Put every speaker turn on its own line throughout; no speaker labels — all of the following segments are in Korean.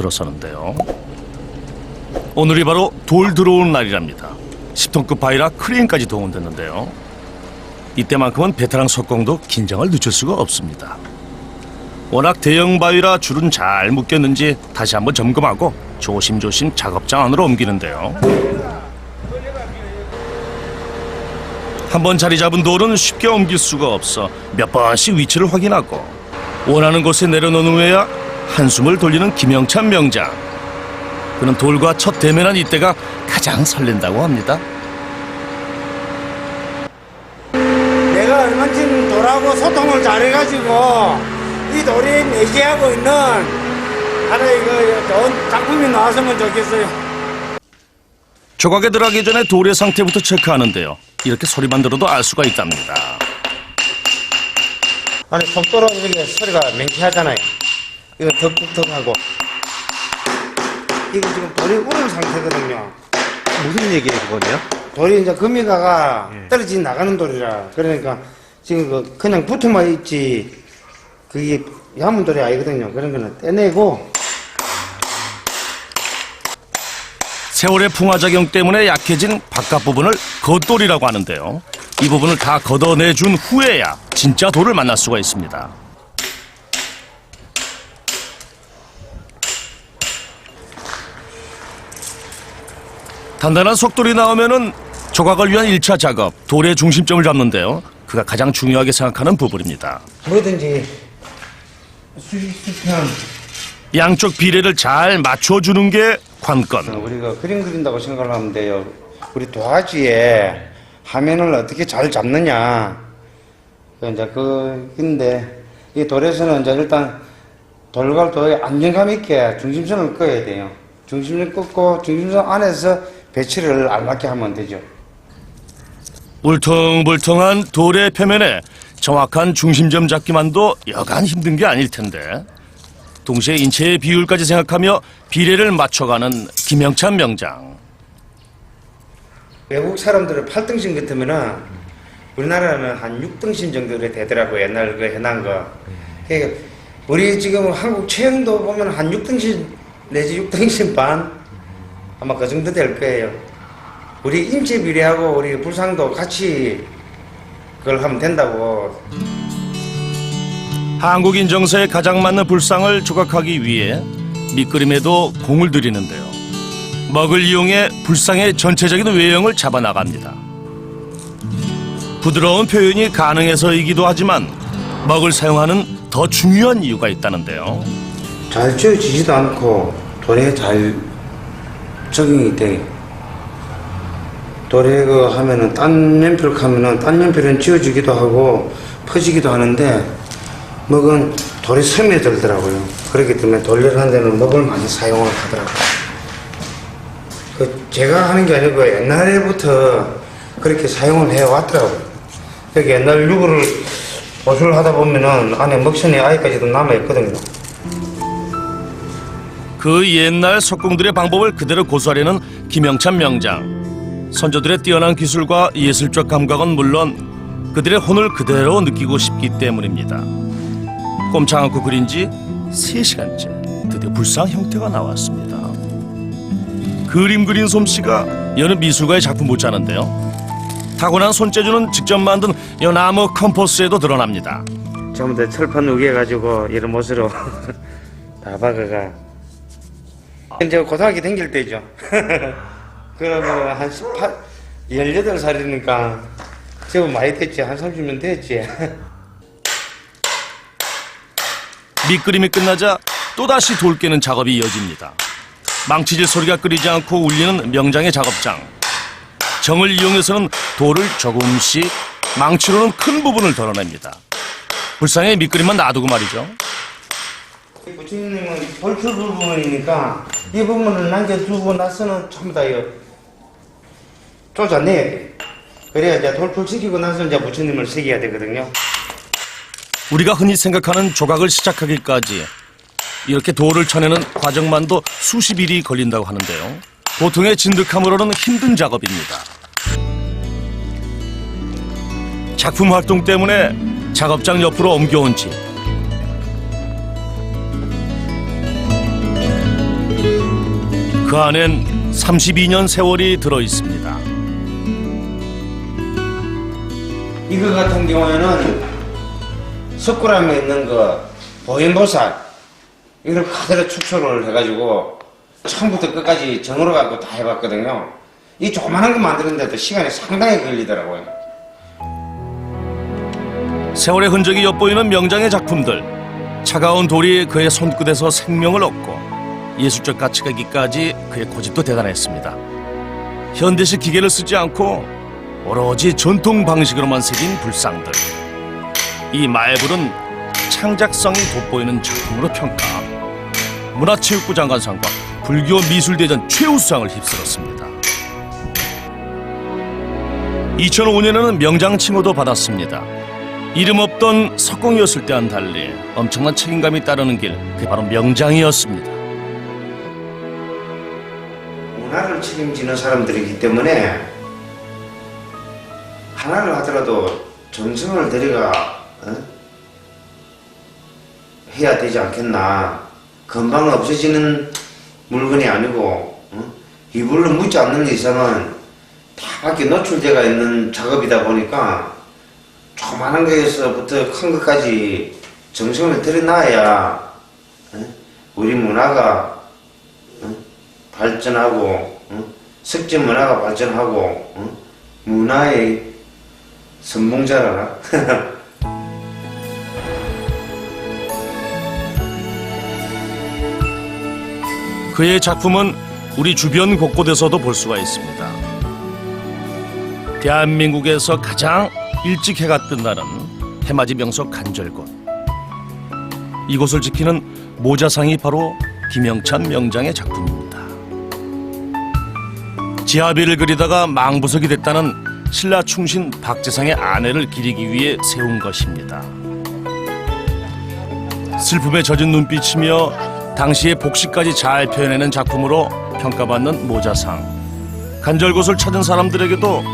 들어서는데요. 오늘이 바로 돌 들어오는 날이랍니다. 10톤급 바위라 크레인까지 동원됐는데요. 이때만큼은 베테랑 석공도 긴장을 늦출 수가 없습니다. 워낙 대형 바위라 줄은 잘 묶였는지 다시 한번 점검하고 조심조심 작업장 안으로 옮기는데요. 한번 자리 잡은 돌은 쉽게 옮길 수가 없어 몇 번씩 위치를 확인하고 원하는 곳에 내려놓은 후에야 한숨을 돌리는 김영찬 명장. 그는 돌과 첫 대면한 이때가 가장 설렌다고 합니다.
내가 얼마쯤 돌하고 소통을 잘해가지고 이 돌이 내재하고 있는 하나의 좋은 작품이 나왔으면 좋겠어요.
조각에 들어가기 전에 돌의 상태부터 체크하는데요. 이렇게 소리만 들어도 알 수가 있답니다.
아니 속도로 이렇게 소리가 맹쾌하잖아요. 이거 덕덕덕하고 이게 지금 돌이 우는 상태거든요.
무슨 얘기예요, 그거는요?
돌이 이제 금이가가 떨어지 나가는 돌이라 그러니까 지금 그냥 붙어만 있지 그게 야문 돌이 아니거든요. 그런 거는 떼내고
세월의 풍화작용 때문에 약해진 바깥 부분을 겉돌이라고 하는데요. 이 부분을 다 걷어내준 후에야 진짜 돌을 만날 수가 있습니다. 단단한 속돌이 나오면은 조각을 위한 1차 작업, 돌의 중심점을 잡는데요. 그가 가장 중요하게 생각하는 부분입니다.
뭐든지 수평
양쪽 비례를 잘 맞춰주는 게 관건.
우리가 그림 그린다고 생각을 하면 돼요. 우리 도화지에 화면을 어떻게 잘 잡느냐. 이제 근데 이 돌에서는 이제 일단 돌과 돌에 안정감 있게 중심선을 꺼야 돼요. 중심을 꺾고 중심선 안에서 배치를 알맞게 하면 되죠.
울퉁불퉁한 돌의 표면에 정확한 중심점 잡기만도 여간 힘든 게 아닐 텐데 동시에 인체의 비율까지 생각하며 비례를 맞춰가는 김영찬 명장.
외국 사람들은 8등신 같으면은 우리나라는 한 6등신 정도 되더라고요. 옛날 그 해난 거. 그러니까 우리 지금 한국 체형도 보면 한 6등신 내지 6등신 반 아마 그 정도 될 거예요. 우리 인체 비례하고 우리 불상도 같이 그걸 하면 된다고.
한국인 정서에 가장 맞는 불상을 조각하기 위해 밑그림에도 공을 들이는데요. 먹을 이용해 불상의 전체적인 외형을 잡아나갑니다. 부드러운 표현이 가능해서이기도 하지만 먹을 사용하는 더 중요한 이유가 있다는데요.
잘 쥐어지지도 않고 돌에 잘 적용이 돼요. 돌에 그 하면은 딴 연필 하면은 딴 연필은 쥐어지기도 하고 퍼지기도 하는데 먹은 돌이 스며들더라고요. 그렇기 때문에 돌려를 하는 데는 먹을 많이 사용을 하더라고요. 제가 하는 게 아니고 옛날에부터 그렇게 사용을 해왔더라고요. 그러니까 옛날 유구를 보수를 하다 보면은 안에 먹선이 아직까지도 남아있거든요.
그 옛날 석공들의 방법을 그대로 고수하려는 김영찬 명장. 선조들의 뛰어난 기술과 예술적 감각은 물론 그들의 혼을 그대로 느끼고 싶기 때문입니다. 꼼짝 않고 그린 지 3시간째 드디어 불상 형태가 나왔습니다. 그림 그린 솜씨가 여느 미술가의 작품 못지않은데요. 타고난 손재주는 직접 만든 이 나무 컴포스에도 드러납니다.
전부 다 철판 우겨가지고 이런 못으로 다 박아가. 이제 고등학교 다닐 때죠. 그러면 한 18살이니까 제법 많이 됐지. 한 30년 됐지.
밑그림이 끝나자 또다시 돌 깨는 작업이 이어집니다. 망치질 소리가 끊이지 않고 울리는 명장의 작업장. 정을 이용해서는 돌을 조금씩 망치로는 큰 부분을 덜어냅니다. 불상의 밑그림만 놔두고 말이죠.
부처님은 돌출 부분이니까 이 부분을 남겨두고 나서는 전부 다 쫓아내야 돼. 그래야 이제 돌출시키고 나서 이제 부처님을 새겨야 되거든요.
우리가 흔히 생각하는 조각을 시작하기까지 이렇게 돌을 쳐내는 과정만도 수십 일이 걸린다고 하는데요. 보통의 진득함으로는 힘든 작업입니다. 작품 활동 때문에 작업장 옆으로 옮겨온 집. 그 안엔 32년 세월이 들어 있습니다.
이거 같은 경우에는 석굴암에 있는 그 보현보살 이걸 그대로 축소를 해가지고 처음부터 끝까지 정으로 갖고 다 해봤거든요. 이 조그마한 거 만드는데도 시간이 상당히 걸리더라고요.
세월의 흔적이 엿보이는 명장의 작품들. 차가운 돌이 그의 손끝에서 생명을 얻고 예술적 가치가 있기까지 그의 고집도 대단했습니다. 현대식 기계를 쓰지 않고 오로지 전통 방식으로만 새긴 불상들. 이 마애불은 창작성이 돋보이는 작품으로 평가. 문화체육부 장관상과 불교 미술대전 최우수상을 휩쓸었습니다. 2005년에는 명장 칭호도 받았습니다. 이름 없던 석공이었을 때와는 달리 엄청난 책임감이 따르는 길, 그게 바로 명장이었습니다.
문화를 책임지는 사람들이기 때문에 하나를 하더라도 정성을 들여가 해야 되지 않겠나. 금방 없어지는 물건이 아니고 이불로 묻지 않는 이상은 다 밖에 노출되어 있는 작업이다 보니까 조그마한 거에서부터 큰 것까지 정성을 들여놔야 우리 문화가 발전하고 석재 문화가 발전하고 문화의 선봉자라나.
그의 작품은 우리 주변 곳곳에서도 볼 수가 있습니다. 대한민국에서 가장 일찍 해가 뜬다는 해맞이 명소 간절곶. 이곳을 지키는 모자상이 바로 김영찬 명장의 작품입니다. 지하비를 그리다가 망부석이 됐다는 신라 충신 박재상의 아내를 기리기 위해 세운 것입니다. 슬픔에 젖은 눈빛이며 당시의 복식까지 잘 표현해낸 작품으로 평가받는 모자상. 간절곶을 찾은 사람들에게도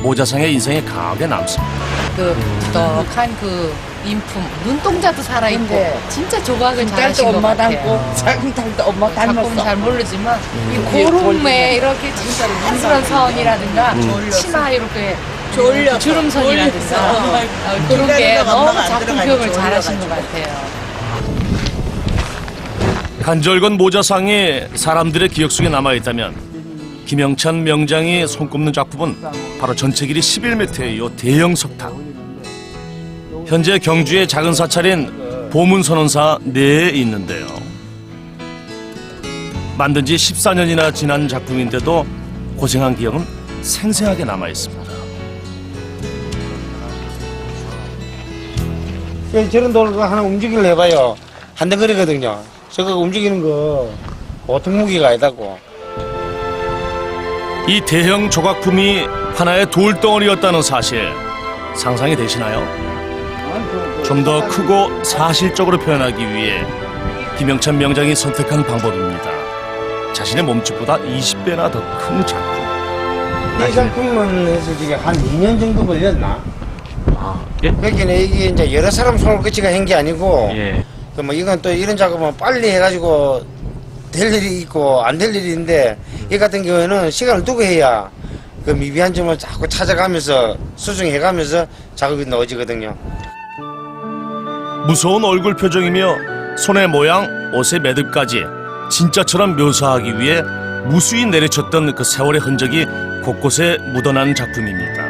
모자상의 인생이 강하게 남습니다.
그 부덕한 그 인품, 눈동자도 살아있고
근데
진짜 조각을
딸도
잘하신 것
엄마
같아요.
닮고 작은딸도 엄마
작품
닮았어.
잘 모르지만 이 고름에 이렇게 진짜 한스런 선이라든가 치마 이렇게 주름선이라든가 그런 게 너무 작품 표현을 잘하신 것 같아요.
간절곶 모자상이 사람들의 기억 속에 남아있다면 김영찬 명장이 손꼽는 작품은 바로 전체 길이 11m의 요 대형 석탑. 현재 경주의 작은 사찰인 보문선원사 내에 있는데요. 만든 지 14년이나 지난 작품인데도 고생한 기억은 생생하게 남아있습니다.
저런 돌 하나 움직이려 해봐요. 한덩거리거든요. 저거 움직이는 거 보통 무기가 아니다고.
이 대형 조각품이 하나의 돌덩어리였다는 사실 상상이 되시나요? 좀 더 크고 사실적으로 표현하기 위해 김영찬 명장이 선택한 방법입니다. 자신의 몸집보다 20배나 더 큰 작품.
이 작품은 해서 지금 한 2년 정도 걸렸나?
예?
그러니까 이게 이제 여러 사람 손을 끝이가 한 게 아니고,
예.
그 뭐 이건 또 이런 작업은 빨리 해가지고 될 일이 있고 안 될 일이 있는데, 이 같은 경우에는 시간을 두고 해야 그 미비한 점을 자꾸 찾아가면서 수정해가면서 작업이 넣어지거든요.
무서운 얼굴 표정이며 손의 모양, 옷의 매듭까지 진짜처럼 묘사하기 위해 무수히 내리쳤던 그 세월의 흔적이 곳곳에 묻어난 작품입니다.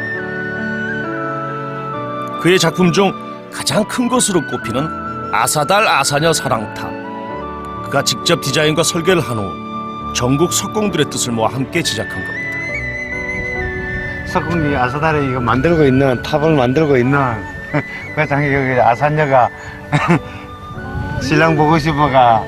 그의 작품 중 가장 큰 것으로 꼽히는 아사달 아사녀 사랑탑. 그가 직접 디자인과 설계를 한 후 전국 석공들의 뜻을 모아 함께 제작한 겁니다.
석궁이 아사달에 이거 만들고 있는 탑을 만들고 있는 그 당시 여기 아사녀가 신랑 보고 싶어가.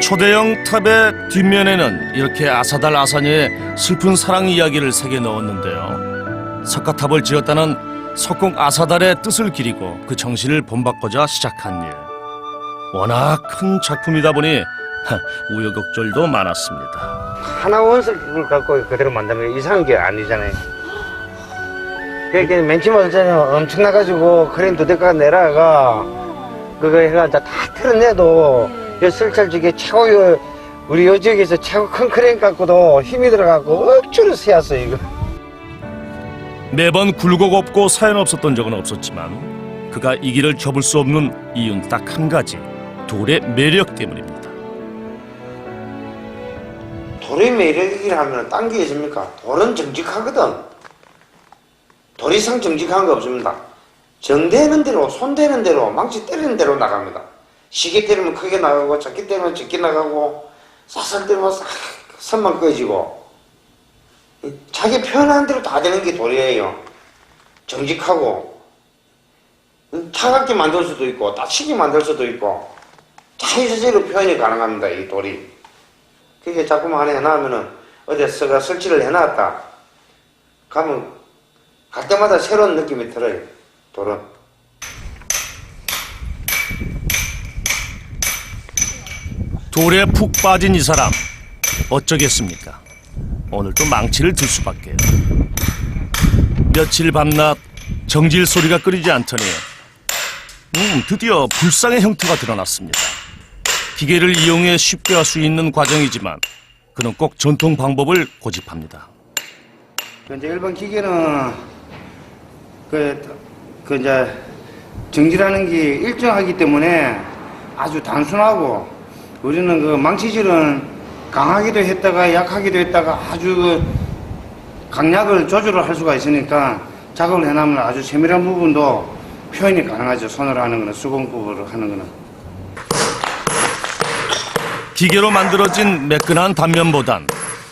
초대형 탑의 뒷면에는 이렇게 아사달 아사녀의 슬픈 사랑 이야기를 새겨 넣었는데요. 석가탑을 지었다는 석공 아사달의 뜻을 기리고 그 정신을 본받고자 시작한 일. 워낙 큰 작품이다 보니 우여곡절도 많았습니다.
하나 원석을 갖고 그대로 만드는 게 이상한 게 아니잖아요. 그러니까 맨 처음에 엄청나가지고 크레인 두 대가 내려가 그거 해가 다 틀어내도 이 설찰 중에 최고 우리 요 지역에서 최고 큰 크레인 갖고도 힘이 들어가고 억지로 세웠어요 이거.
매번 굴곡없고 사연 없었던 적은 없었지만 그가 이 길을 접을 수 없는 이유는 딱 한 가지, 돌의 매력 때문입니다.
돌의 매력이라면 딴 게 있습니까? 돌은 정직하거든. 돌 이상 정직한 거 없습니다. 정되는 대로, 손대는 대로, 망치 때리는 대로 나갑니다. 시계 때리면 크게 나가고, 작게 때리면 적게 나가고, 싹싹 때리면 싹 선만 꺼지고, 자기 표현하는 대로 다 되는 게 돌이에요. 정직하고, 차갑게 만들 수도 있고, 다치게 만들 수도 있고, 자유자재로 표현이 가능합니다, 이 돌이. 그게 자꾸만 하나 해놔면은, 어디서 설치를 해놨다. 가면, 갈 때마다 새로운 느낌이 들어요, 돌은.
돌에 푹 빠진 이 사람, 어쩌겠습니까? 오늘도 망치를 들 수밖에요. 며칠 밤낮 정질 소리가 끊이지 않더니 드디어 불상의 형태가 드러났습니다. 기계를 이용해 쉽게 할 수 있는 과정이지만 그는 꼭 전통 방법을 고집합니다.
이제 일반 기계는 이제 정질하는 게 일정하기 때문에 아주 단순하고, 우리는 그 망치질은 강하기도 했다가 약하기도 했다가 아주 강약을 조절을 할 수가 있으니까 작업을 해놓으면 아주 세밀한 부분도 표현이 가능하죠. 손으로 하는 거는, 수공법으로 하는 거는.
기계로 만들어진 매끈한 단면보단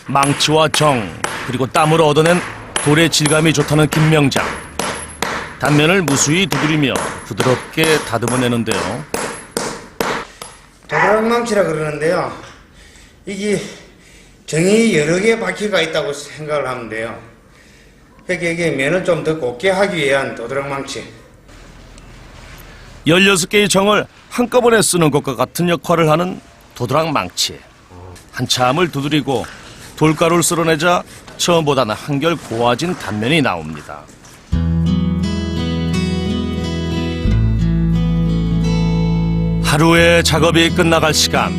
망치와 정 그리고 땀으로 얻어낸 돌의 질감이 좋다는 김명장. 단면을 무수히 두드리며 부드럽게 다듬어내는데요.
도드락망치라 그러는데요. 이게 정이 여러 개 바퀴가 있다고 생각을 하면 돼요. 그러니까 이게 면을 좀 더 곱게 하기 위한 도드락망치.
16개의 정을 한꺼번에 쓰는 것과 같은 역할을 하는 도드락망치. 한참을 두드리고 돌가루를 쓸어내자 처음보다는 한결 고와진 단면이 나옵니다. 하루의 작업이 끝나갈 시간,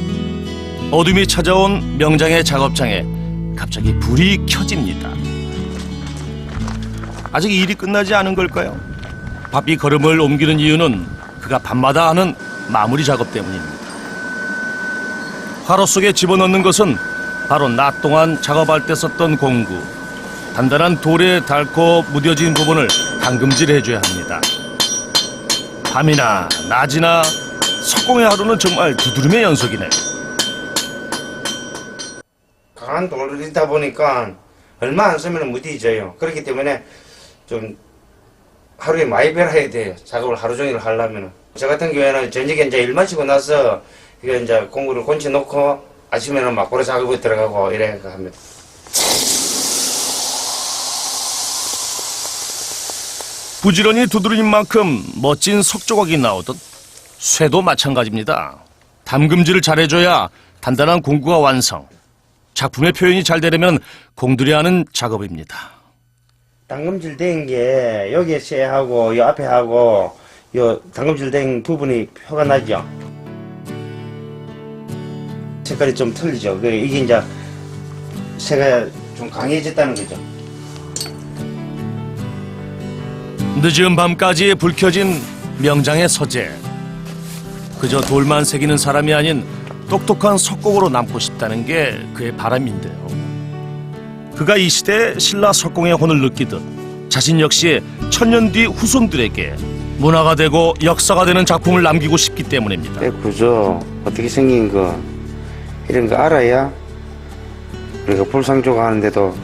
어둠이 찾아온 명장의 작업장에 갑자기 불이 켜집니다. 아직 일이 끝나지 않은 걸까요? 바삐 걸음을 옮기는 이유는 그가 밤마다 하는 마무리 작업 때문입니다. 화로 속에 집어넣는 것은 바로 낮 동안 작업할 때 썼던 공구. 단단한 돌에 닳고 무뎌진 부분을 담금질해줘야 합니다. 밤이나 낮이나 석공의 하루는 정말 두드림의 연속이네요.
강한 돌이다 보니까 얼마 안 쓰면 무디져요. 그렇기 때문에 좀 하루에 많이 배워야 돼요. 작업을 하루 종일 하려면. 저 같은 경우에는 저녁에 이제 일 마치고 나서 이거 이제 공구를 건쳐 놓고 아침에는 막고로 작업에 들어가고 이래 합니다.
부지런히 두드린 만큼 멋진 석조각이 나오듯 쇠도 마찬가지입니다. 담금질을 잘해줘야 단단한 공구가 완성. 작품의 표현이 잘 되려면 공들여 하는 작업입니다.
담금질 된 게 여기에 쇠하고 이 앞에 하고 요 담금질 된 부분이 표가 나죠. 색깔이 좀 틀리죠. 이게 이제 쇠가 좀 강해졌다는 거죠.
늦은 밤까지 불 켜진 명장의 서재. 그저 돌만 새기는 사람이 아닌 똑똑한 석공으로 남고 싶다는 게 그의 바람인데요. 그가 이 시대에 신라 석공의 혼을 느끼듯 자신 역시 천년 뒤 후손들에게 문화가 되고 역사가 되는 작품을 남기고 싶기 때문입니다.
때 구조 어떻게 생긴 거 이런 거 알아야 우리가 불상조가 하는데도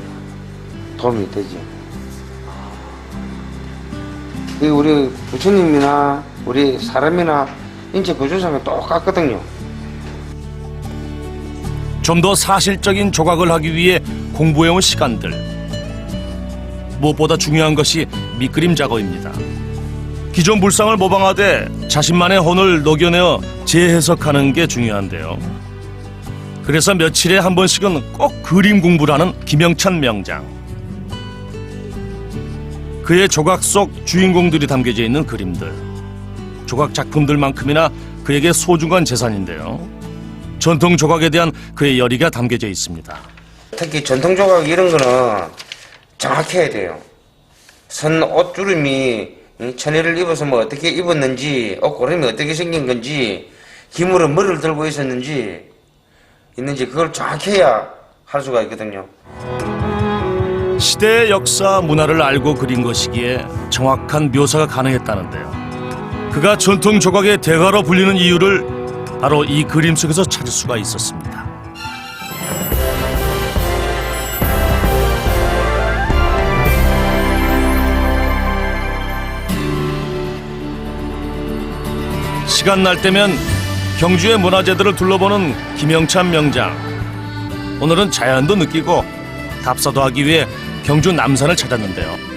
도움이 되죠. 우리 부처님이나 우리 사람이나 인체 구조상은 똑같거든요.
좀 더 사실적인 조각을 하기 위해 공부해온 시간들. 무엇보다 중요한 것이 밑그림 작업입니다. 기존 불상을 모방하되 자신만의 혼을 녹여내어 재해석하는 게 중요한데요. 그래서 며칠에 한 번씩은 꼭 그림 공부를 하는 김영찬 명장. 그의 조각 속 주인공들이 담겨져 있는 그림들. 조각 작품들만큼이나 그에게 소중한 재산인데요. 전통 조각에 대한 그의 열의가 담겨져 있습니다.
특히 전통 조각 이런 거는 정확해야 돼요. 선 옷주름이 천일을 입어서 뭐 어떻게 입었는지, 옷고름이 어떻게 생긴 건지, 기물은 뭐를 들고 있었는지, 그걸 정확해야 할 수가 있거든요.
시대의 역사, 문화를 알고 그린 것이기에 정확한 묘사가 가능했다는데요. 그가 전통 조각의 대가로 불리는 이유를 바로 이 그림 속에서 찾을 수가 있었습니다. 시간 날 때면 경주의 문화재들을 둘러보는 김영찬 명장. 오늘은 자연도 느끼고 답사도 하기 위해 경주 남산을 찾았는데요.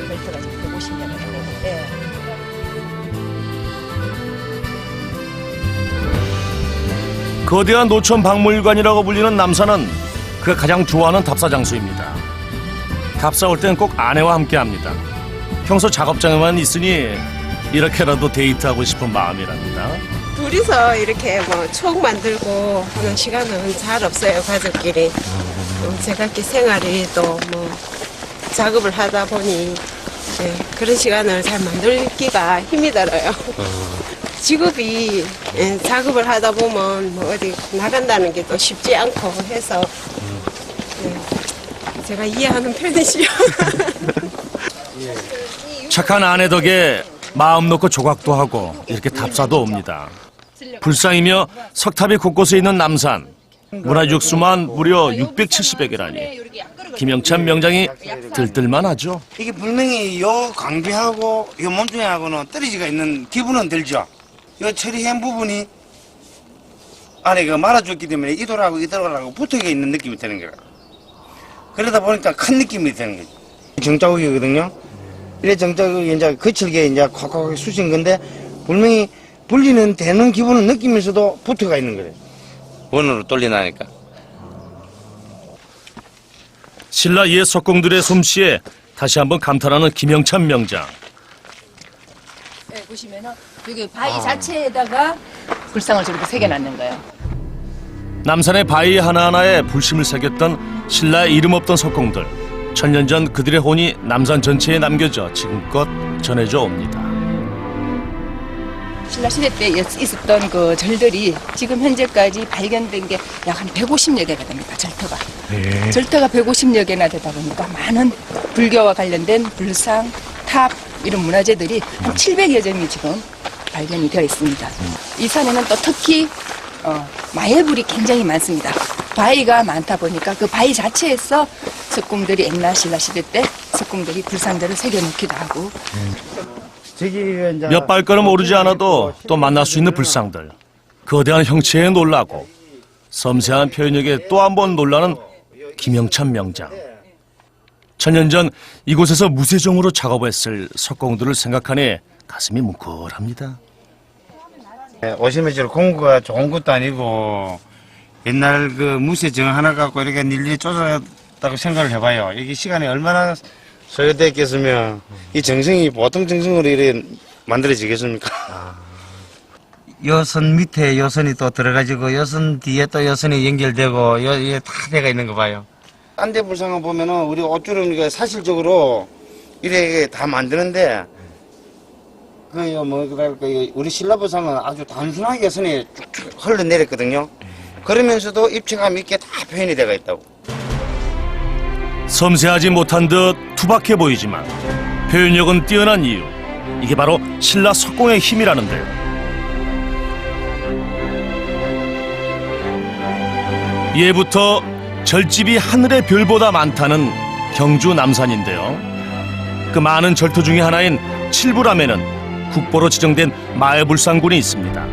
거대한 노천 박물관이라고 불리는 남산은 그가 가장 좋아하는 답사 장소입니다. 답사 올 때는 꼭 아내와 함께합니다. 평소 작업장에만 있으니 이렇게라도 데이트하고 싶은 마음이랍니다.
둘이서 이렇게 뭐 추억 만들고 하는 시간은 잘 없어요, 가족끼리. 제각기 생활이 또 뭐 작업을 하다 보니 그런 시간을 잘 만들기가 힘이 들어요. 직업이 작업을 하다 보면 뭐 어디 나간다는 게 또 쉽지 않고 해서 제가 이해하는 편이지요.
착한 아내 덕에 마음 놓고 조각도 하고 이렇게 답사도 옵니다. 불상이며 석탑이 곳곳에 있는 남산. 문화육수만 무려 670여 개라니 김영찬 명장이 들뜰만 하죠.
이게 분명히 요 광비하고 요 몸뚱이하고는 떨어지가 있는 기분은 들죠. 요 처리한 부분이 안에 그 말아줬기 때문에 이돌하고 이돌하고 붙어가 있는 느낌이 드는 거야. 그러다 보니까 큰 느낌이 드는 거지. 정자국이거든요. 이래 정자국이 이제 거칠게 이제 콱콱 쑤신 건데 분명히 분리는 되는 기분은 느끼면서도 붙어가 있는 거예요. 원으로 돌리나니까.
신라 옛 석공들의 솜씨에 다시 한번 감탄하는 김영찬 명장.
네, 보시면은 여기 바위 자체에다가 불상을 저렇게 새겨놨는 거예요.
남산의 바위 하나하나에 불심을 새겼던 신라의 이름 없던 석공들. 천년 전 그들의 혼이 남산 전체에 남겨져 지금껏 전해져 옵니다.
신라 시대 때 있었던 그 절들이 지금 현재까지 발견된 게 약 한 150여 개가 됩니다. 절터가. 절터가 150여 개나 되다 보니까 많은 불교와 관련된 불상, 탑 이런 문화재들이 한 700여 점이 지금 발견이 되어 있습니다. 이 산에는 또 특히 마애불이 굉장히 많습니다. 바위가 많다 보니까 그 바위 자체에서 석공들이 옛날 신라 시대 때 석공들이 불상들을 새겨놓기도 하고
몇 발걸음 오르지 않아도 또 만날 수 있는 불상들. 거대한 형체에 놀라고 섬세한 표현력에 또 한 번 놀라는 김영찬 명장. 천년 전 이곳에서 무쇠종으로 작업했을 석공들을 생각하니 가슴이 뭉클합니다.
오시면 공구가 좋은 것도 아니고 옛날 그 무쇠정 하나 갖고 이렇게 일일이 쫓아다고 생각을 해봐요. 이게 시간이 얼마나 소요됐겠으면 이 정성이 보통 정성으로 이렇게 만들어지겠습니까? 여선 밑에 여선이 또 들어가지고 여선 뒤에 또 여선이 연결되고 이게 다 돼가 있는 거 봐요. 딴 데 불상을 보면은 우리 옷주름이가 사실적으로 이렇게 다 만드는데 우리 신라 불상은 아주 단순하게 선이 쭉쭉 흘러내렸거든요. 그러면서도 입체감 있게 다 표현이 되어 있다고.
섬세하지 못한 듯 투박해 보이지만 표현력은 뛰어난 이유. 이게 바로 신라 석공의 힘이라는데요. 예부터 절집이 하늘의 별보다 많다는 경주 남산인데요. 그 많은 절터 중에 하나인 칠부람에는 국보로 지정된 마애불상군이 있습니다.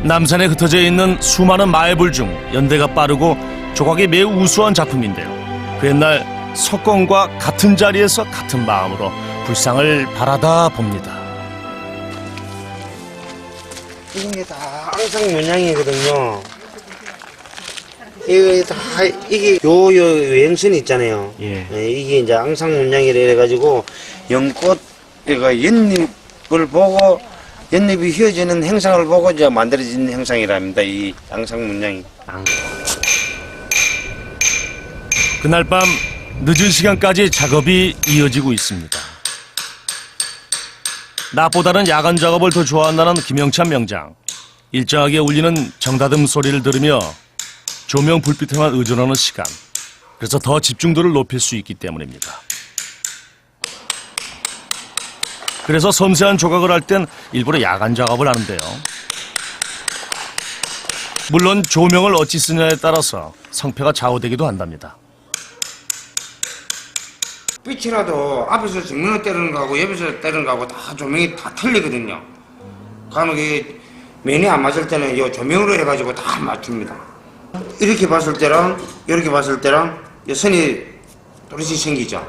남산에 흩어져 있는 수많은 마애불 중 연대가 빠르고 조각이 매우 우수한 작품인데요. 그 옛날 석공과 같은 자리에서 같은 마음으로 불상을 바라다 봅니다.
이게 다 앙상 문양이거든요. 이게 요 외형선이 있잖아요. 이게 이제 앙상 문양이라 해가지고 연꽃, 연잎을 보고 연잎이 휘어지는 행상을 보고 이제 만들어진 행상이랍니다. 이 양상 문양이.
그날 밤 늦은 시간까지 작업이 이어지고 있습니다. 낮보다는 야간 작업을 더 좋아한다는 김영찬 명장. 일정하게 울리는 정다듬 소리를 들으며 조명 불빛에만 의존하는 시간. 그래서 더 집중도를 높일 수 있기 때문입니다. 그래서 섬세한 조각을 할 땐 일부러 야간 작업을 하는데요. 물론 조명을 어찌 쓰냐에 따라서 성패가 좌우되기도 한답니다.
빛이라도 앞에서 정면을 때리는 거하고 옆에서 때리는 거하고 다 조명이 다 틀리거든요. 그러면 이게 면이 안 맞을 때는 이 조명으로 해가지고 다 맞춥니다. 이렇게 봤을 때랑 이렇게 봤을 때랑 이 선이 또렷이 생기죠.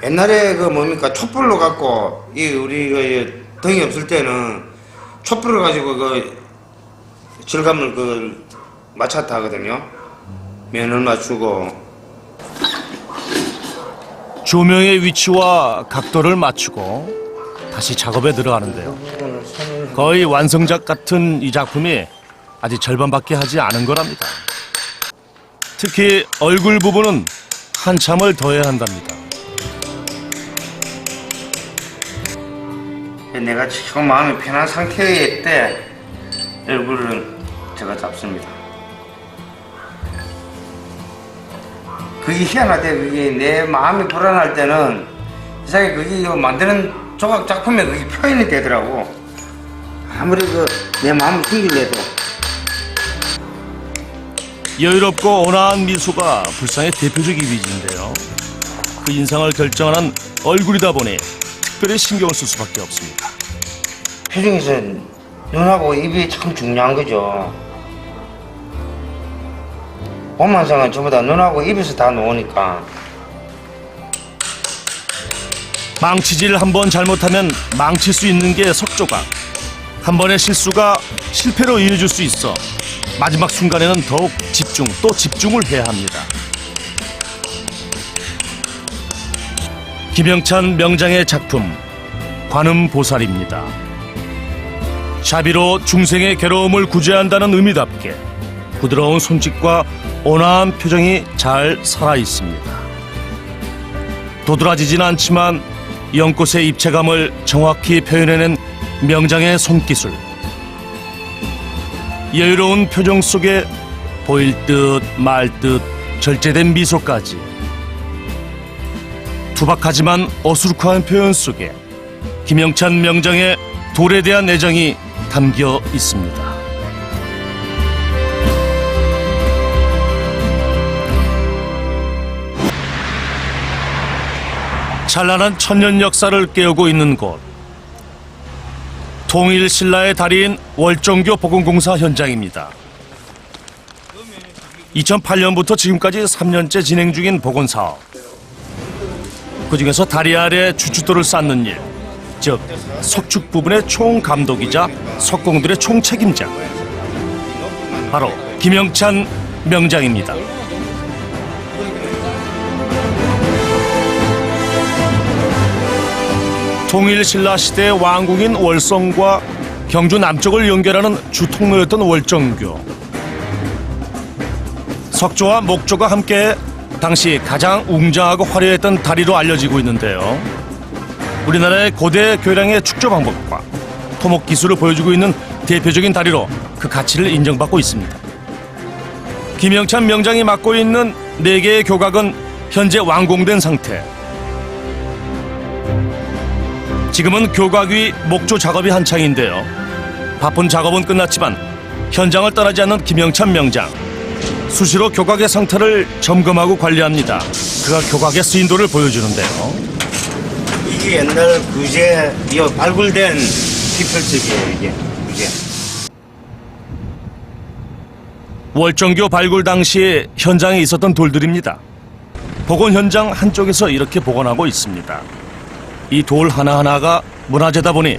옛날에 그 뭡니까 촛불로 갖고 이 우리 그 등이 없을 때는 촛불을 가지고 그 질감을 그 맞췄다 하거든요. 면을 맞추고.
조명의 위치와 각도를 맞추고 다시 작업에 들어가는데요. 거의 완성작 같은 이 작품이 아직 절반밖에 하지 않은 거랍니다. 특히 얼굴 부분은 한참을 더 해야 한답니다.
내가 지금 마음이 편한 상태일 때 얼굴은 제가 잡습니다. 그게 희한하대. 그게 내 마음이 불안할 때는 이상하게 그게 만드는 조각 작품에 그게 표현이 되더라고. 아무리 내 마음을 숨기려도.
여유롭고 온화한 미소가 불상의 대표적 이미지인데요. 그 인상을 결정하는 얼굴이다 보니 특별히 신경을 쓸 수밖에 없습니다.
표정에서 눈하고 입이 참 중요한 거죠. 몸만상은 전부 다 눈하고 입에서 다 나오니까.
망치질 한 번 잘못하면 망칠 수 있는 게 석조각. 한 번의 실수가 실패로 이어질 수 있어 마지막 순간에는 더욱 집중 또 집중을 해야 합니다. 김영찬 명장의 작품 관음보살입니다. 자비로 중생의 괴로움을 구제한다는 의미답게 부드러운 손짓과 온화한 표정이 잘 살아있습니다. 도드라지진 않지만 연꽃의 입체감을 정확히 표현해낸 명장의 손기술. 여유로운 표정 속에 보일 듯 말 듯 절제된 미소까지. 투박하지만 어수룩한 표현 속에 김영찬 명장의 돌에 대한 애정이 담겨 있습니다. 찬란한 천년 역사를 깨우고 있는 곳. 통일신라의 달인 월정교 복원공사 현장입니다. 2008년부터 지금까지 3년째 진행 중인 복원사업. 그중에서 다리 아래 주춧돌을 쌓는 일, 즉 석축 부분의 총감독이자 석공들의 총책임자, 바로 김영찬 명장입니다. 통일신라 시대의 왕궁인 월성과 경주 남쪽을 연결하는 주통로였던 월정교. 석조와 목조가 함께 당시 가장 웅장하고 화려했던 다리로 알려지고 있는데요. 우리나라의 고대 교량의 축조 방법과 토목 기술을 보여주고 있는 대표적인 다리로 그 가치를 인정받고 있습니다. 김영찬 명장이 맡고 있는 4개의 교각은 현재 완공된 상태. 지금은 교각 위 목조 작업이 한창인데요. 바쁜 작업은 끝났지만 현장을 떠나지 않는 김영찬 명장. 수시로 교각의 상태를 점검하고 관리합니다. 그가 교각의 쓰인도를 보여주는데요.
이게 옛날 구제, 발굴된 피철책이에요, 이게. 구제.
월정교 발굴 당시 현장에 있었던 돌들입니다. 복원 현장 한쪽에서 이렇게 복원하고 있습니다. 이 돌 하나하나가 문화재다 보니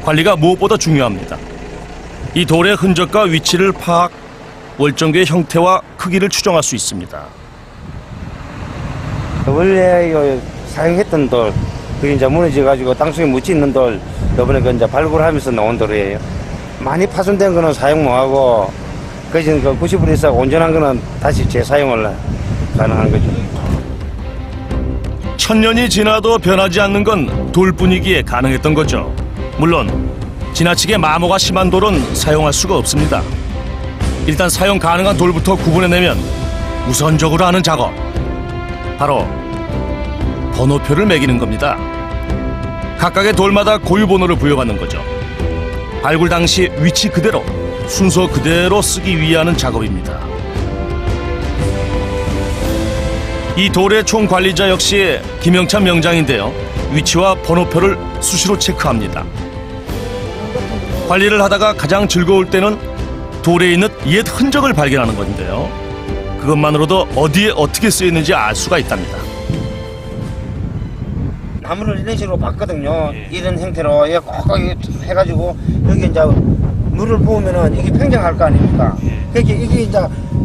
관리가 무엇보다 중요합니다. 이 돌의 흔적과 위치를 파악, 월정교의 형태와 크기를 추정할 수 있습니다.
원래 사용했던 돌, 그게 이제 무너져가지고 땅속에 묻혀 있는 돌, 이번에 그 이제 발굴하면서 나온 돌이에요. 많이 파손된 거는 사용 못하고, 그중 그 90% 이상 온전한 거는 다시 재사용을 가능한 거죠.
천년이 지나도 변하지 않는 건 돌뿐이기에 가능했던 거죠. 물론 지나치게 마모가 심한 돌은 사용할 수가 없습니다. 일단 사용 가능한 돌부터 구분해내면 우선적으로 하는 작업, 바로 번호표를 매기는 겁니다. 각각의 돌마다 고유 번호를 부여받는 거죠. 발굴 당시 위치 그대로, 순서 그대로 쓰기 위해 하는 작업입니다. 이 돌의 총관리자 역시 김영찬 명장인데요. 위치와 번호표를 수시로 체크합니다. 관리를 하다가 가장 즐거울 때는 돌에 있는 옛 흔적을 발견하는 건데요. 그것만으로도 어디에 어떻게 쓰였는지 알 수가 있답니다.
나무를 이런 식으로 봤거든요. 이런 형태로 얘 꼭 해가지고 여기 이제 물을 부으면은 이게 팽창할 거 아닙니까? 그러니까 이게 이제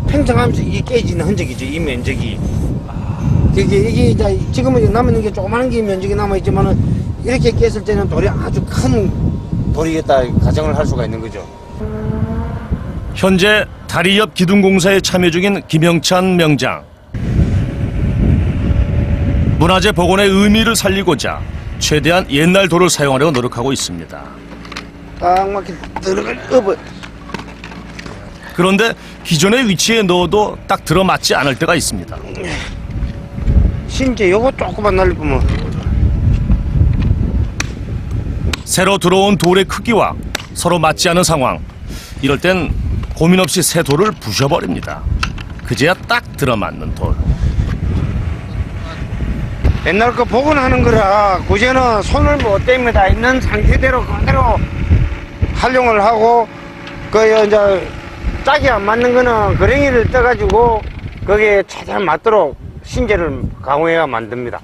팽창하면서 이게 깨지는 흔적이죠. 이 면적이. 이게 이제 지금은 남은 게 조그마한 게 면적이 남아 있지만은 이렇게 깼을 때는 돌이 아주 큰 돌이겠다 가정을 할 수가 있는 거죠.
현재 다리 옆 기둥공사에 참여 중인 김영찬 명장. 문화재 복원의 의미를 살리고자 최대한 옛날 돌을 사용하려고 노력하고 있습니다.
딱 맞게 들어갈 업을.
그런데 기존의 위치에 넣어도 딱 들어맞지 않을 때가 있습니다.
심지어 요거 조금만 날리면
새로 들어온 돌의 크기와 서로 맞지 않은 상황. 이럴 땐 고민 없이 새 돌을 부셔버립니다. 그제야 딱 들어맞는 돌.
옛날 거 복원하는 거라 그제는 손을 못 댑니다. 있는 상태대로 그대로 활용을 하고 그 이제 짝이 안 맞는 거는 그랭이를 떠가지고 거기에 최대한 맞도록 신재를 강화해야 만듭니다.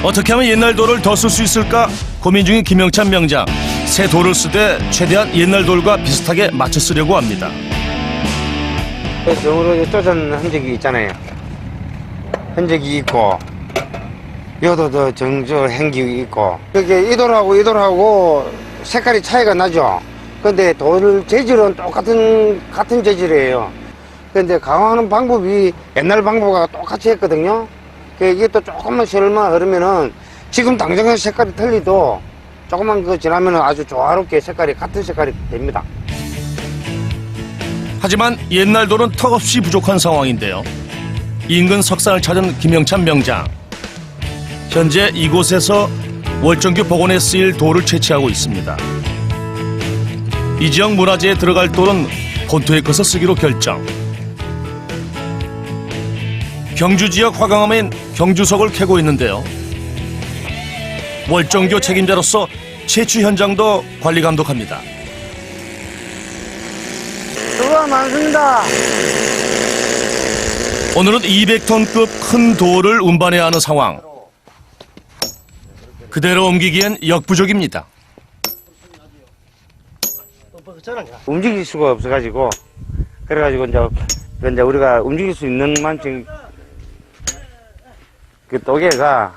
어떻게 하면 옛날 돌을 더 쓸 수 있을까 고민 중인 김영찬 명장. 새 돌을 쓰되 최대한 옛날 돌과 비슷하게 맞춰 쓰려고 합니다.
저으로 쪼잔 흔적이 있잖아요. 흔적이 있고 여도 더 정저 행기 있고 이렇게 이 돌하고 색깔이 차이가 나죠. 근데 돌 재질은 같은 재질이에요. 근데 강화하는 방법이 옛날 방법과 똑같이 했거든요. 이게 또 조금만 시간만 흐르면은 지금 당장의 색깔이 틀리도 조금만 그 지나면은 아주 조화롭게 색깔이 같은 색깔이 됩니다.
하지만 옛날 돌은 턱없이 부족한 상황인데요. 인근 석산을 찾은 김영찬 명장. 현재 이곳에서 월정교 복원에 쓰일 돌을 채취하고 있습니다. 이 지역 문화재에 들어갈 돌은 본토에 커서 쓰기로 결정. 경주 지역 화강암인 경주석을 캐고 있는데요. 월정교 책임자로서 채취 현장도 관리 감독합니다.
수고가 많습니다.
오늘은 200톤급 큰 돌을 운반해야 하는 상황. 그대로 옮기기엔 역부족입니다.
움직일 수가 없어가지고 그래가지고 이제 우리가 움직일 수 있는 만큼 그 도개가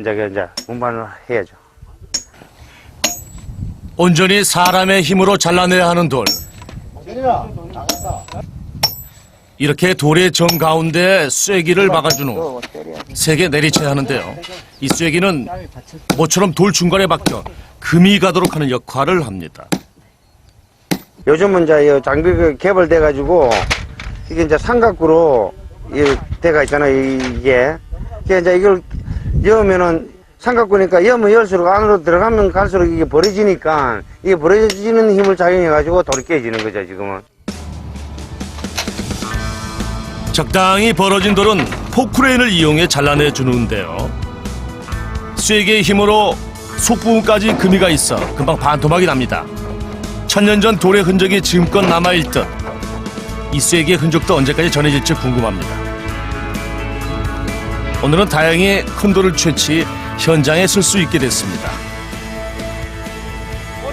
이제 운반을 해야죠.
온전히 사람의 힘으로 잘라내야 하는 돌. 이렇게 돌의 정 가운데 쐐기를 박아준 후 세게 내리쳐야 하는데요. 이 쐐기는 모처럼 돌 중간에 박혀 금이 가도록 하는 역할을 합니다.
요즘은 이제 장비가 개발돼가지고 이게 이제 삼각구로 돼가 있잖아요. 이게 이제 이걸 여으면은 삼각구니까 여면 열수록 안으로 들어가면 갈수록 이게 벌어지니까 이게 벌어지는 힘을 작용해가지고 돌이 깨지는 거죠 지금은.
적당히 벌어진 돌은 포크레인을 이용해 잘라내 주는데요. 쐐기의 힘으로 속부분까지 금이가 있어 금방 반토막이 납니다. 천년 전 돌의 흔적이 지금껏 남아있 듯. 이 쐐기의 흔적도 언제까지 전해질지 궁금합니다. 오늘은 다행히 큰 돌을 채취 현장에 쓸 수 있게 됐습니다.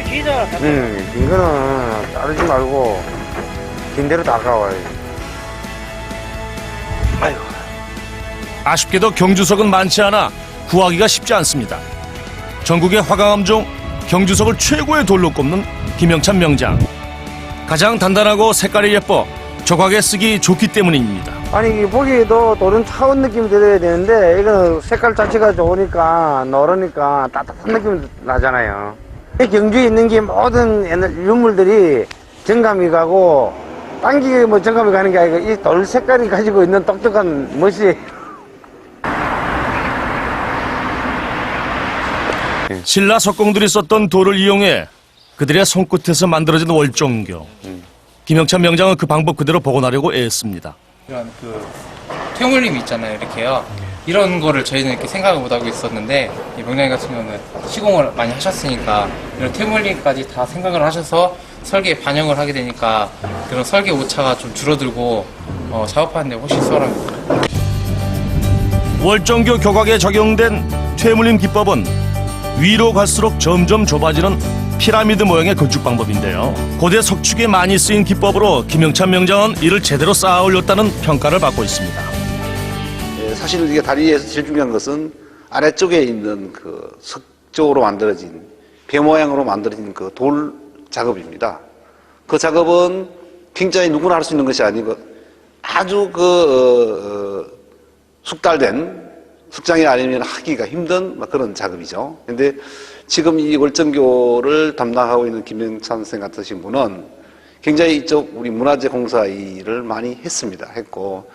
긴 거는 자르지 말고 긴 대로 다 가와요.
아쉽게도 경주석은 많지 않아 구하기가 쉽지 않습니다. 전국의 화강암 중 경주석을 최고의 돌로 꼽는 김영찬 명장. 가장 단단하고 색깔이 예뻐 조각에 쓰기 좋기 때문입니다.
아니 보기에도 돌은 차가운 느낌이 들어야 되는데 이거는 색깔 자체가 좋으니까 노르니까 따뜻한 느낌이 나잖아요. 경주에 있는 게 모든 옛날 유물들이 정감이 가고 당기게 뭐 정감이 가는 게 아니고 이 돌 색깔이 가지고 있는 독특한 멋이.
신라 석공들이 썼던 돌을 이용해 그들의 손끝에서 만들어진 월정교. 김영찬 명장은 그 방법 그대로 복원하려고 애썼습니다.
이런 퇴물림 있잖아요, 이렇게요. 이런 거를 저희는 이렇게 생각을 못 하고 있었는데 이 명장님 같은 경우는 시공을 많이 하셨으니까 이런 퇴물림까지 다 생각을 하셔서 설계에 반영을 하게 되니까 그런 설계 오차가 좀 줄어들고 작업하는데 훨씬 수월합니다.
월정교 교각에 적용된 퇴물림 기법은 위로 갈수록 점점 좁아지는 피라미드 모양의 건축 방법인데요. 고대 석축에 많이 쓰인 기법으로 김영찬 명장은 이를 제대로 쌓아 올렸다는 평가를 받고 있습니다.
사실 이게 다리에서 제일 중요한 것은 아래쪽에 있는 그 석조로 만들어진 배 모양으로 만들어진 그 돌 작업입니다. 그 작업은 굉장히 누구나 할 수 있는 것이 아니고 아주 숙달된 숙장이 아니면 하기가 힘든 그런 작업이죠. 근데 지금 이 월정교를 담당하고 있는 김영찬 선생 같으신 분은 굉장히 이쪽 우리 문화재 공사 일을 많이 했고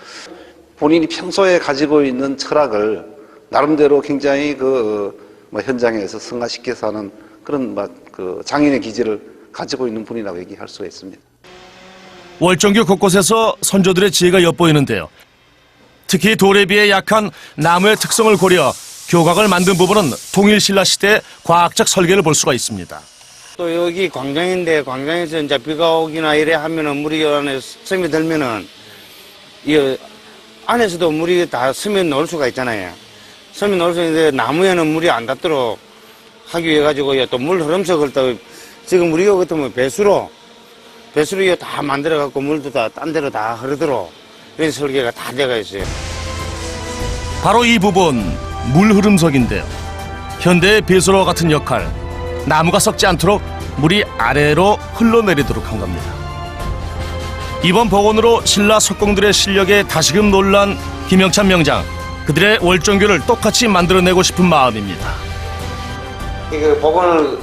본인이 평소에 가지고 있는 철학을 나름대로 굉장히 현장에서 승화시켜서 하는 그런 장인의 기질을 가지고 있는 분이라고 얘기할 수가 있습니다.
월정교 곳곳에서 선조들의 지혜가 엿보이는데요. 특히 돌에 비해 약한 나무의 특성을 고려 교각을 만든 부분은 통일신라 시대의 과학적 설계를 볼 수가 있습니다.
또 여기 광장인데 광장에서 이제 비가 오기나 이래 하면은 물이 안에 스며들면은 이 안에서도 물이 다 스며 넣을 수가 있잖아요. 스며 넣을 수 있는데 나무에는 물이 안 닿도록 하기 위해 가지고 또 물 흐름석을 또 지금 우리가 같으면 배수로 이거 다 만들어 갖고 물도 다 딴 데로 다 흐르도록 이런 설계가 다 되어 있어요.
바로 이 부분 물 흐름석인데요. 현대의 배수로와 같은 역할, 나무가 썩지 않도록 물이 아래로 흘러내리도록 한 겁니다. 이번 복원으로 신라 석공들의 실력에 다시금 놀란 김영찬 명장. 그들의 월정교를 똑같이 만들어내고 싶은 마음입니다.
이거 복원을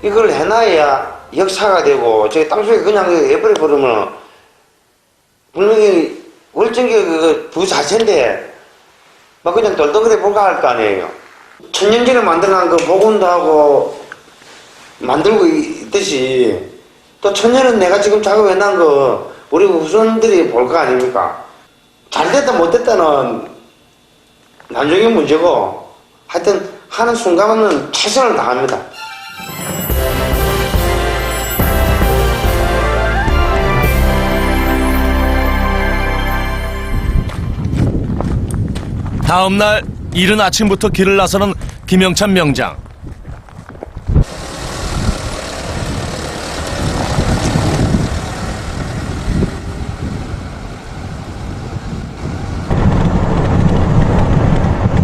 이걸 해놔야 역사가 되고 저기 땅속에 그냥 예쁘게 버리면 분명히 월정교 그 자체인데 막 그냥 덜덩거리 불가할 거 아니에요. 천년 전에 만들어놓은 그 복원도 하고 만들고 있듯이 또 천년은 내가 지금 작업해놓은 거 우리 후손들이 볼 거 아닙니까? 잘 됐다 못 됐다는 나중에 문제고 하여튼 하는 순간은 최선을 다합니다.
다음 날 이른 아침부터 길을 나서는 김영찬 명장.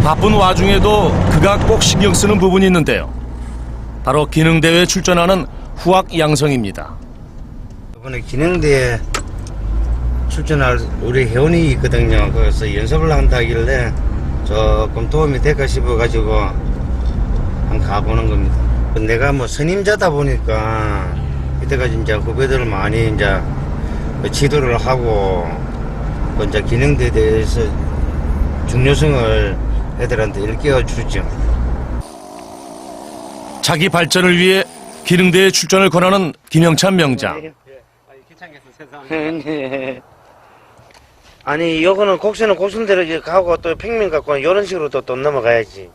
바쁜 와중에도 그가 꼭 신경 쓰는 부분이 있는데요. 바로 기능대회에 출전하는 후학 양성입니다.
이번에 기능대회 출전할 우리 회원이 있거든요. 그래서 연습을 한다길래 조금 도움이 될까 싶어가지고 한번 가보는 겁니다. 내가 뭐 선임자다 보니까 이때까지 이제 후배들을 많이 이제 지도를 하고 이제 기능대에 대해서 중요성을 애들한테 일깨워 주죠.
자기 발전을 위해 기능대회 출전을 권하는 김영찬 명장.
아니 요거는 곡선은 곡선대로 이렇게 가고 또 평면 갖고 이런 식으로 또 넘어가야지.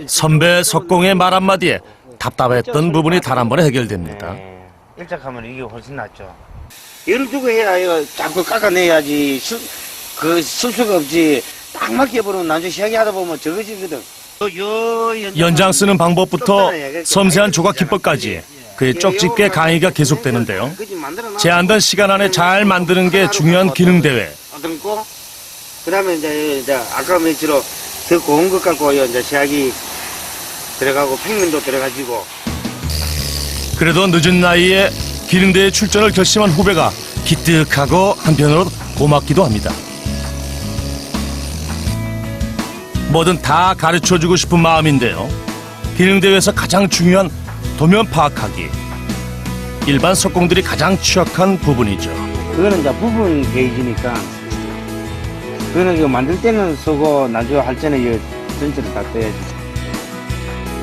선배 석공의 말 한마디에 답답했던 부분이 단 한 번에 해결됩니다.
일작하면 이게 훨씬 낫죠. 열을 두고 해야 이거 자꾸 깎아내야지 실수가 없지. 딱 맞게 해버리면 나중에 시하게 하다 보면 적어지거든.
연장 쓰는 방법부터 섬세한 조각 기법까지 그의 쪽집게 강의가 계속되는데요. 제한된 시간 안에 잘 만드는 게 중요한 기능대회.
그 다음에 이제 아까 며칠로 더 고운 것 갖고 이제 시하기 들어가고 평면도 들어가지고.
그래도 늦은 나이에 기능대회 출전을 결심한 후배가 기특하고 한편으로 고맙기도 합니다. 뭐든 다 가르쳐주고 싶은 마음인데요. 기능대회에서 가장 중요한 도면 파악하기. 일반 석공들이 가장 취약한 부분이죠.
그거는 이제 부분 게이지니까. 그거는 이거 만들 때는 쓰고 나중에 할 때는 이거 전체를 다 떠야지.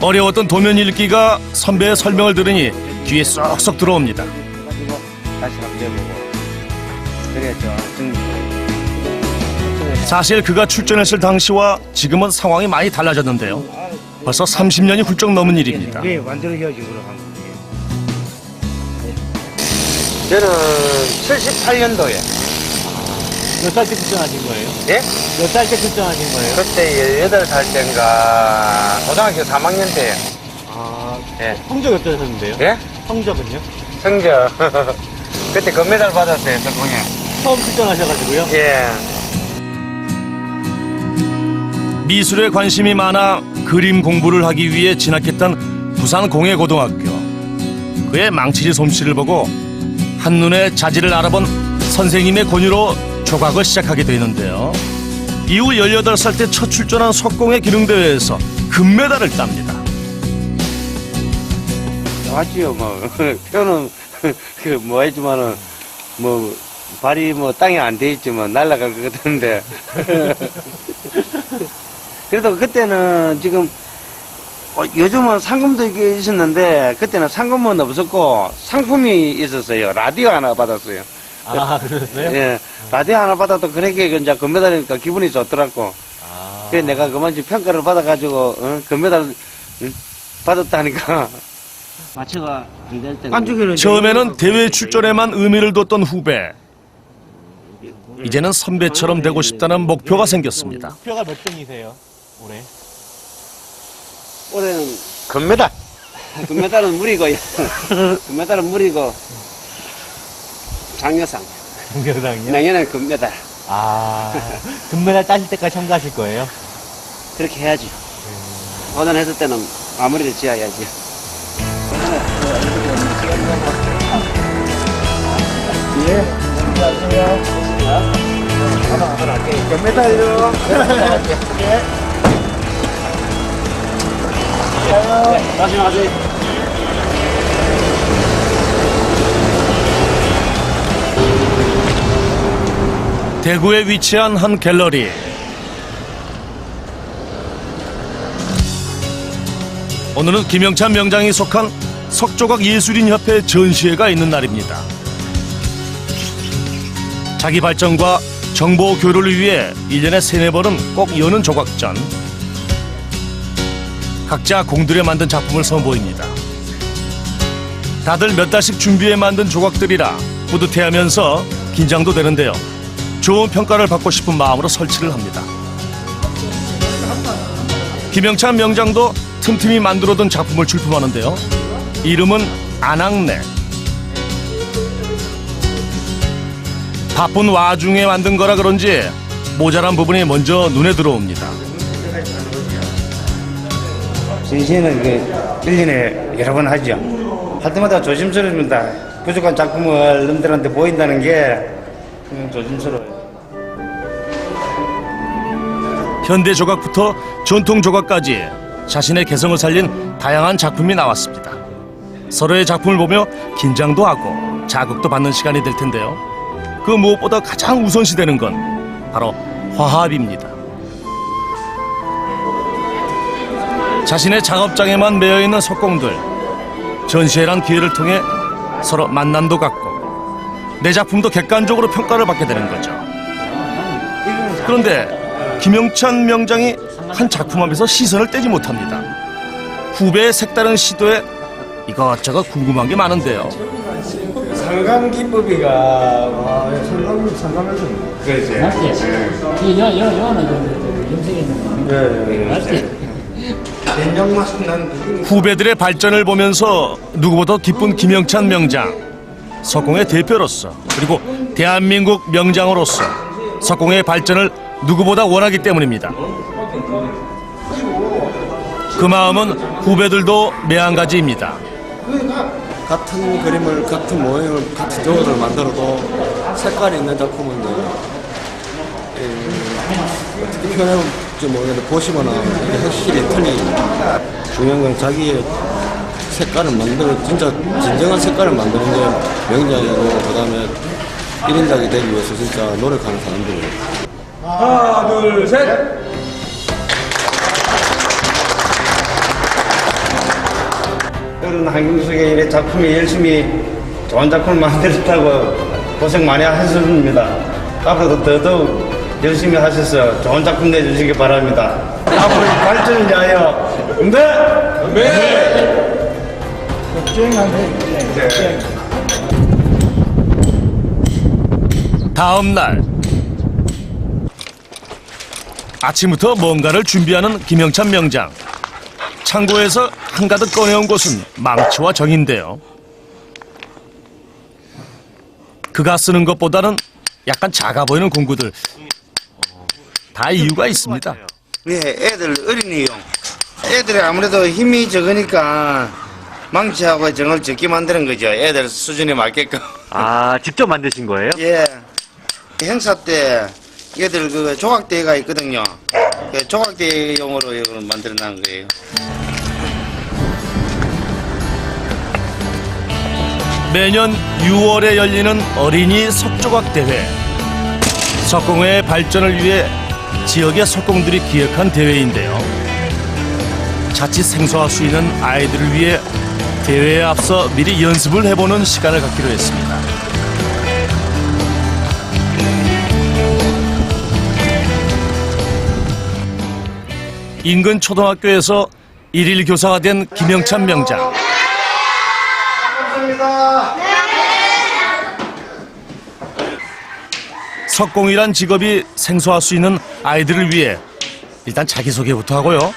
어려웠던 도면 읽기가 선배의 설명을 들으니 귀에 쏙쏙 들어옵니다.
가지고 다시 한번 해보고. 그래야죠.
사실 그가 출전했을 당시와 지금은 상황이 많이 달라졌는데요. 벌써 30년이 훌쩍 넘은 일입니다.
네, 완전히 헤어진 거로 한 거예요. 저는 78년도에.
몇 살 때 출전하신 거예요?
예?
몇 살 때 출전하신 거예요?
그때 18살 때인가 고등학교 3학년 때.
아,
예.
성적 어떠셨는데요?
예?
성적은요?
성적. 그때 금메달 받았어요, 석공에.
처음 출전하셔가지고요?
예.
미술에 관심이 많아 그림 공부를 하기 위해 진학했던 부산공예고등학교. 그의 망치질 솜씨를 보고 한눈에 자질을 알아본 선생님의 권유로 조각을 시작하게 되는데요. 이후 18살 때 첫 출전한 석공예 기능대회에서 금메달을 땁니다.
맞지요, 뭐. 표는, 뭐 했지만은, 뭐, 발이 뭐 땅에 안 돼 있지만 날아갈 것 같은데. 그래도 그때는 지금, 요즘은 상금도 있었는데, 그때는 상금은 없었고, 상품이 있었어요. 라디오 하나 받았어요.
아, 그러셨어요?
예. 라디오 하나 받아도 그렇게 이제 금메달이니까 기분이 좋더라고.
아.
그래서 내가 그만큼 평가를 받아가지고, 금메달 받았다니까. 마취가 안 될 때.
처음에는 대회 출전에만 의미를 뒀던 후배. 이제는 선배처럼 되고 싶다는 목표가 생겼습니다.
목표가 몇 등이세요? 올해?
올해는 금메달. 금메달은 무리고요. 금메달은 무리고 장려상.
동교상이요?
내년에는 금메달.
아, 금메달 따실 때까지 참가하실 거예요?
그렇게 해야지. 도전했을 때는 마무리를 지어야지. 금메달요. 다시 나가세요.
대구에 위치한 한 갤러리. 오늘은 김영찬 명장이 속한 석조각 예술인협회 전시회가 있는 날입니다. 자기 발전과 정보 교류를 위해 1년에 3-4번은 꼭 여는 조각전. 각자 공들여 만든 작품을 선보입니다. 다들 몇 달씩 준비해 만든 조각들이라 뿌듯해하면서 긴장도 되는데요. 좋은 평가를 받고 싶은 마음으로 설치를 합니다. 김영찬 명장도 틈틈이 만들어둔 작품을 출품하는데요. 이름은 안악내. 바쁜 와중에 만든 거라 그런지 모자란 부분이 먼저 눈에 들어옵니다.
전시회는 1년에 여러 번 하죠. 할 때마다 조심스럽습니다. 부족한 작품을 남들한테 보인다는 게 조심스러워요.
현대 조각부터 전통 조각까지 자신의 개성을 살린 다양한 작품이 나왔습니다. 서로의 작품을 보며 긴장도 하고 자극도 받는 시간이 될 텐데요. 그 무엇보다 가장 우선시되는 건 바로 화합입니다. 자신의 작업장에만 매여있는 석공들. 전시회란 기회를 통해 서로 만남도 갖고 내 작품도 객관적으로 평가를 받게 되는 거죠. 그런데 김영찬 명장이 한 작품 앞에서 시선을 떼지 못합니다. 후배의 색다른 시도에 이것저것 궁금한 게 많은데요.
상감 기법이가 와, 상감에서 그렇지. 된장 맛은 나는
후배들의 발전을 보면서 누구보다 기쁜 김영찬 명장. 석공의 대표로서 그리고 대한민국 명장으로서 석공의 발전을 누구보다 원하기 때문입니다. 그 마음은 후배들도 매한가지입니다.
같은 그림을, 같은 모형을, 같은 조각을 만들어도 색깔이 있는 작품은 어떻게 표현할지 모르겠는데 보시거나 이게 확실히 틀립니다. 중요한 건 자기의 색깔을 진짜 진정한 색깔을 만드는 게 명작이고, 그 다음에 1인작이 되기 위해서 진짜 노력하는 사람들이에요.
하나, 둘, 셋. 그런 환경 속에 이래 작품이 열심히 좋은 작품을 만들었다고 고생 많이 하셨습니다. 앞으로도 더더욱 열심히 하셔서 좋은 작품 내주시기 바랍니다. 앞으로 발전을 위하여 응대! 네!
다음 날 아침부터 뭔가를 준비하는 김영찬 명장. 창고에서 한가득 꺼내온 곳은 망치와 정인데요. 그가 쓰는 것보다는 약간 작아 보이는 공구들. 다 이유가 있습니다.
네, 애들 어린이용. 애들이 아무래도 힘이 적으니까 망치하고 정을 적게 만드는 거죠. 애들 수준에 맞게끔.
아, 직접 만드신 거예요?
예. 행사 때 얘들 그 조각대회가 있거든요. 그 조각대회용으로 이걸 만들어 놓은 거예요.
매년 6월에 열리는 어린이 석조각 대회. 석공의 발전을 위해 지역의 석공들이 기획한 대회인데요. 자칫 생소할 수 있는 아이들을 위해 대회에 앞서 미리 연습을 해보는 시간을 갖기로 했습니다. 인근 초등학교에서 일일 교사가 된 김영찬 명장. 석공이란 직업이 생소할 수 있는 아이들을 위해 일단 자기소개부터 하고요.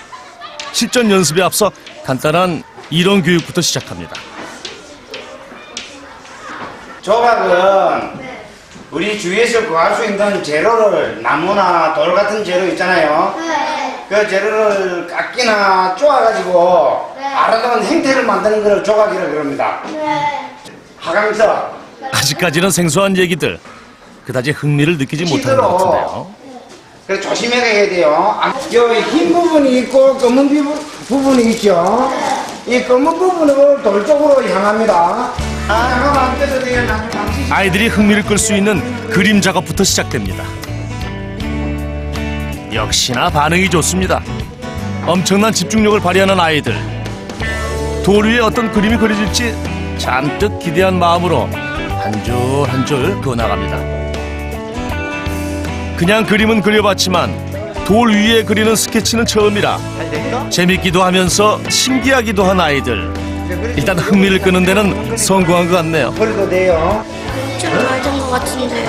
실전 연습에 앞서 간단한 이론 교육부터 시작합니다.
조각은 우리 주위에서 구할 수 있는 재료를 나무나 돌 같은 재료 있잖아요. 그 재료를 깎기나 쪼아가지고 아름다운 행태를 만드는 걸 조각이라고 그럽니다. 하강서.
아직까지는 생소한 얘기들 그다지 흥미를 느끼지 못하는 것 같은데요.
그래서 조심해야 돼요. 여기 흰 부분이 있고 검은 부분이 있죠. 이 검은 부분을 돌 쪽으로 향합니다. 향하면 안 돼도 돼요.
아이들이 흥미를 끌 수 있는 그림 작업부터 시작됩니다. 역시나 반응이 좋습니다. 엄청난 집중력을 발휘하는 아이들. 돌 위에 어떤 그림이 그려질지 잔뜩 기대한 마음으로 한 줄 한 줄 그어나갑니다. 그냥 그림은 그려봤지만 돌 위에 그리는 스케치는 처음이라 재밌기도 하면서 신기하기도 한 아이들. 일단 흥미를 끄는 데는 성공한 것 같네요.
그래도 돼요.
좀 맞은 것 같은데.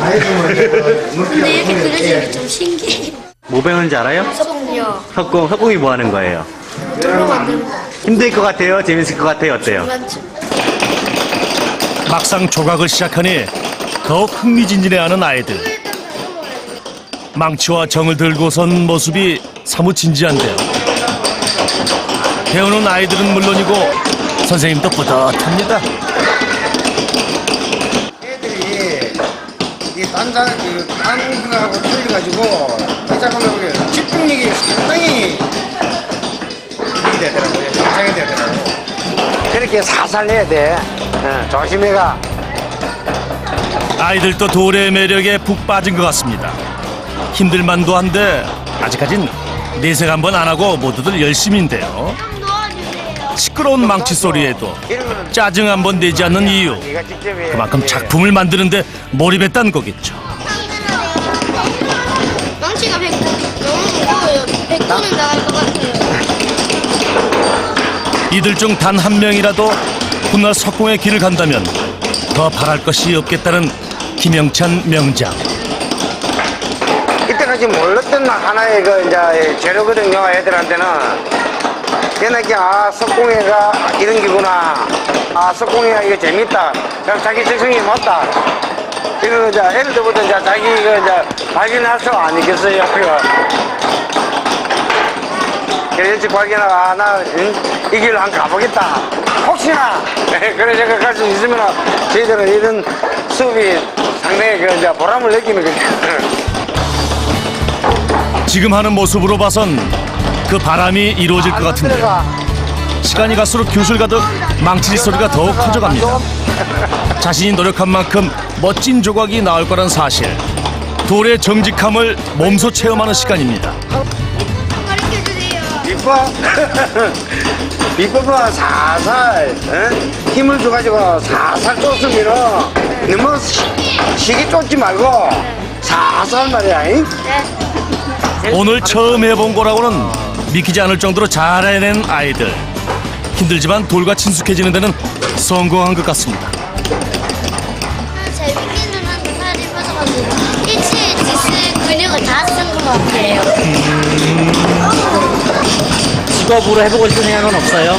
근데 이렇게 그려지는 게 좀 신기해.
뭐 배우는지 알아요?
석공요.
석공이 뭐 하는 거예요?
돌로 만드는 거.
힘들 것 같아요? 재밌을 것 같아요? 어때요?
막상 조각을 시작하니 더욱 흥미진진해하는 아이들. 망치와 정을 들고선 모습이 사뭇 진지한데요. 배우는 아이들은 물론이고 선생님도 뿌듯합니다.
애들이 딴 거하고 틀려가지고 이 작품에 집중력이 상당히 되더라고요. 장착이 되더라고요. 그렇게 살살 내야 돼. 조심해가.
아이들도 돌의 매력에 푹 빠진 것 같습니다. 힘들만도 한데 아직까진 내색 한번 안 하고 모두들 열심인데요. 시끄러운 망치 소리에도 짜증 한번 내지 않는 이유. 그만큼 작품을 만드는데 몰입했다는 거겠죠.
망치가 100, 너무 무거워요. 100톤은 나갈 것 같아요.
이들 중 단 한 명이라도 훗날 석공의 길을 간다면 더 바랄 것이 없겠다는 김영찬 명장.
이때까지 몰랐던 하나의 그 이제 재료거든요. 애들한테는. 걔네가 석공예가 이런 기구나. 석공예가 이거 재밌다. 그럼 자기 적성이 맞다. 이거 이제 애들부터 이제 자기 이거 이제 발견할 수 아니겠어요. 일찍 발견하고 이 길로 한번 가보겠다. 혹시나 그런 생각할 수 있으면 저희들은 이런 수업이 상당히 이제 보람을 느끼는 거죠.
지금 하는 모습으로 봐선 그 바람이 이루어질 것 같은데요. 시간이 갈수록 교실 가득 망치질 소리가 더욱 커져갑니다. 자신이 노력한 만큼 멋진 조각이 나올 거란 사실. 돌의 정직함을 몸소 체험하는 시간입니다.
비법? 비법은 살살 힘을 줘가지고 살살 쫓으면 너무 시기 쫓지 말고 살살 말이야.
오늘 처음 해본 거라고는 믿기지 않을 정도로 잘 해낸 아이들. 힘들지만 돌과 친숙해지는 데는 성공한 것 같습니다.
재밌기는 한데 살이 빠져가지고 일치의 지수 근육을 다 쓴 것 같아요.
직업으로 해보고 싶은 생각은 없어요?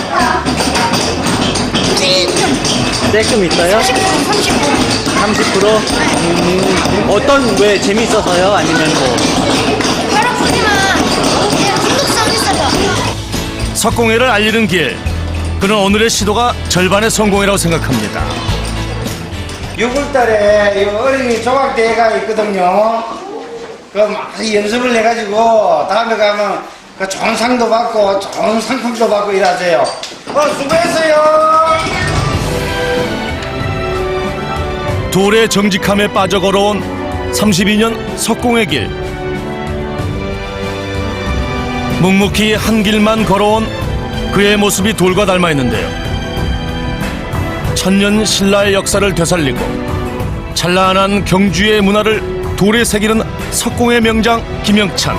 조금 있어요? 30%? 어떤, 왜 재밌어서요? 아니면 뭐?
배고프지만 그냥 중독성 있어서.
석공예를 알리는 길. 그는 오늘의 시도가 절반의 성공이라고 생각합니다.
6월달에 이 어린이 조각대회가 있거든요. 그럼 연습을 해가지고 다음에 가면 그 좋은 상도 받고 좋은 상품도 받고 일하세요. 수고했어요.
돌의 정직함에 빠져 걸어온 32년 석공의 길. 묵묵히 한 길만 걸어온 그의 모습이 돌과 닮아 있는데요. 천년 신라의 역사를 되살리고 찬란한 경주의 문화를 돌에 새기는 석공의 명장 김영찬.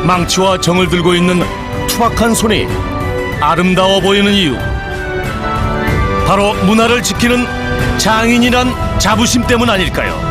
망치와 정을 들고 있는 투박한 손이 아름다워 보이는 이유. 바로 문화를 지키는 장인이란 자부심 때문 아닐까요?